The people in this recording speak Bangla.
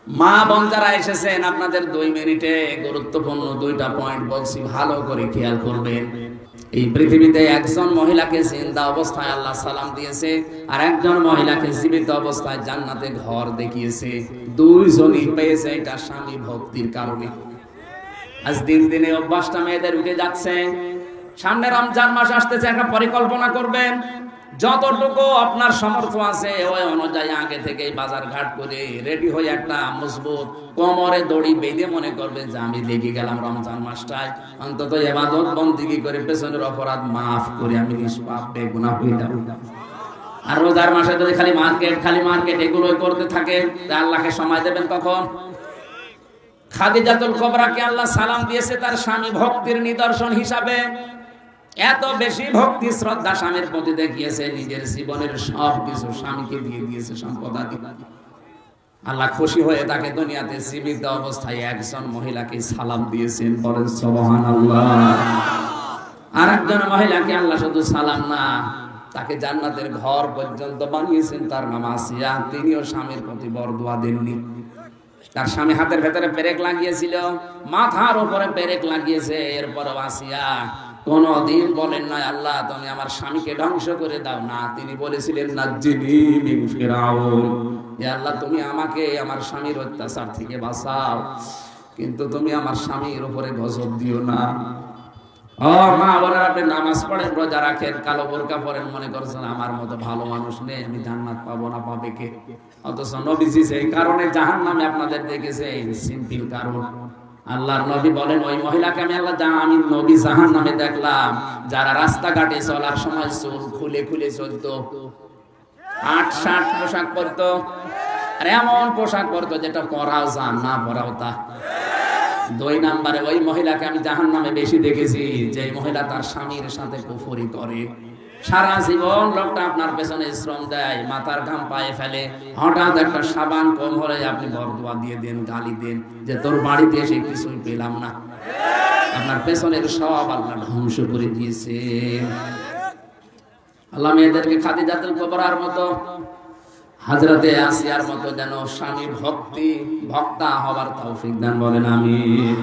মা বোন যারা এসেছেন, আপনাদের 2 মিনিটে গুরুত্বপূর্ণ 2টা পয়েন্ট বলছি, ভালো করে খেয়াল করবেন। এই পৃথিবীতে একজন মহিলাকে জিন্দা অবস্থায় আল্লাহ সালাম দিয়েছে, আর একজন মহিলাকে জীবিত অবস্থায় জান্নাতে ঘর দেখিয়েছে। দুইজনই পেয়েছে এটা স্বামী ভক্তির কারণে। আজ দিন দিনে অভ্যাসটা মেয়েদের উঠে যাচ্ছে। সামনে রমজান মাস আসতেছে, একটা পরিকল্পনা করবেন। যতটুকু আপনার সামর্থ্য আছে ওই অনুযায়ী আগে থেকে বাজার ঘাট করে রেডি হয়ে একটা মজবুত কোমরে দড়ি বেঁধে মনে করবেন যে আমি লেগে গেলাম রমজান মাসটায়, অন্তত ইবাদত বন্দেগী করে পেছনের অপরাধ মাফ করে আমি নিষ্পাপ বেগুনাহ হয়ে যাব। আর রোজার মাসে যদি খালি মার্কেট এগুলোই করতে থাকে, তা আল্লাহকে সময় দেবেন কখন? খাদিজাতুল কুবরাকে আল্লাহ সালাম দিয়েছে তার স্বামী ভক্তির নিদর্শন হিসাবে। এত বেশি ভক্তি শ্রদ্ধা স্বামীর প্রতি দেখিয়েছে, নিজের জীবনের সব কিছু স্বামীকে দিয়ে দিয়েছে সম্পদাদি। আল্লাহ খুশি হয়ে তাকে দুনিয়াতে জীবিত অবস্থায় একজন মহিলাকে সালাম দিয়েছেন, বলেন সুবহানাল্লাহ। আর একজন মহিলাকে আল্লাহ শুধু সালাম না, তাকে জান্নাতের ঘর পর্যন্ত বানিয়েছেন, তার নাম আসিয়া। তিনিও স্বামীর প্রতি বরদোয়া দেননি। তার স্বামী হাতের ভেতরে পেরেক লাগিয়েছিল, মাথার উপরে পেরেক লাগিয়েছে, এরপরও আসিয়া কোনদিন বলেন না আল্লাহ তুমি আমার স্বামীকে ধ্বংস করে দাও না। তিনি বলেছিলেন নাজ্জিনি মিন ফিরাউন, হে আল্লাহ তুমি আমাকে আমার স্বামীর অত্যাচার থেকে বাঁচাও, কিন্তু তুমি আমার স্বামীর উপরে গজব দিও না। ও মা বোনেরা, আপনি নামাজ পড়েন, রোজা রাখেন, কালো বোরকা পরেন, মনে করছেন আমার মতো ভালো মানুষ নেই, আমি জান্নাত পাবো না, পাবে কে? অথচ নবীজি সেই কারণে জাহান্নামে আপনাদের দেখেছে, এই সিম্পল কারণ। আল্লাহর নবী বলেন ওই মহিলাকে আমি নবী জাহান্নামে দেখলাম যারা রাস্তাঘাটে চলার সময় চুল খুলে খুলে চলতো, 8-60 পোশাক পরতো, আর এমন পোশাক পরতো যেটা পরাও যান না পরাও তা। 2 নম্বরে ওই মহিলাকে আমি জাহান্নামে বেশি দেখেছি যে মহিলা তার স্বামীর সাথে কুফরি করে। সারা জীবন লোকটা আপনার পেছনে শ্রম দেয়, মাথার ঘাম পায়ে ফেলে, হঠাৎ একটা সাবান কম হলে আপনি বরদোয়া দিয়ে দেন, গালি দেন যে তোর বাড়িতে এসে কিছুই পেলাম না। আপনার পেছনের সব আল্লাহ ধ্বংস করে দিয়েছে। আল্লাহ মেয়েদেরকে খাদিজাতুল কুবরার মতো, হযরতে আসিয়ার মতো যেন স্বামী ভক্তা হবার তৌফিক দান, বলেন আমিন।